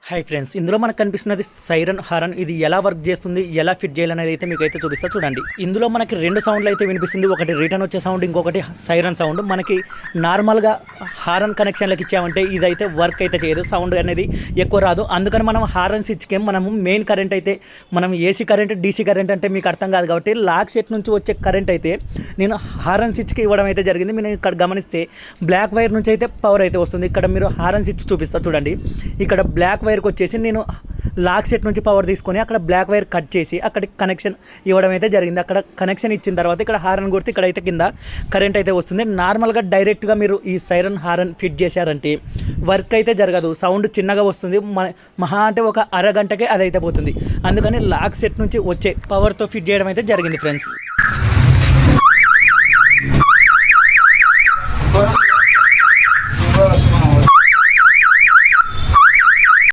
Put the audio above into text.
Hi friends, ఇందులో మనకు కనిపిస్తున్నది సైరన్ హారన్. ఇది ఎలా వర్క్ చేస్తుంది, ఎలా ఫిట్ చేయాలనేది అయితే మీకు అయితే చూపిస్తా చూడండి. ఇందులో మనకి రెండు సౌండ్లు అయితే వినిపిస్తుంది. ఒకటి రిటర్న్ వచ్చే సౌండ్, ఇంకొకటి సైరన్ సౌండ్. మనకి నార్మల్గా హారన్ కనెక్షన్లకు ఇచ్చామంటే ఇదైతే వర్క్ అయితే చేయదు, సౌండ్ అనేది ఎక్కువ రాదు. అందుకని మనం హారన్ స్విచ్కి మనము మెయిన్ కరెంట్ అయితే మనం ఏసీ కరెంట్, డీసీ కరెంట్ అంటే మీకు అర్థం కాదు కాబట్టి లాక్ సెట్ నుంచి వచ్చే కరెంట్ అయితే నేను హారన్ స్విచ్కి ఇవ్వడం అయితే జరిగింది. మీరు ఇక్కడ గమనిస్తే బ్లాక్ వైర్ నుంచి అయితే పవర్ అయితే వస్తుంది. ఇక్కడ మీరు హారన్ స్విచ్ చూపిస్తా చూడండి. ఇక్కడ బ్లాక్ వైర్కి వచ్చేసి నేను లాక్ సెట్ నుంచి పవర్ తీసుకొని అక్కడ బ్లాక్ వైర్ కట్ చేసి అక్కడికి కనెక్షన్ ఇవ్వడం అయితే జరిగింది. అక్కడ కనెక్షన్ ఇచ్చిన తర్వాత ఇక్కడ హారన్ కొడితే ఇక్కడైతే కింద కరెంట్ అయితే వస్తుంది. నార్మల్గా డైరెక్ట్గా మీరు ఈ సైరన్ హారన్ ఫిట్ చేశారంటే వర్క్ అయితే జరగదు, సౌండ్ చిన్నగా వస్తుంది. మహా అంటే ఒక అరగంటకే అదైతే పోతుంది. అందుకని లాక్ సెట్ నుంచి వచ్చే పవర్తో ఫిట్ చేయడం అయితే జరిగింది ఫ్రెండ్స్.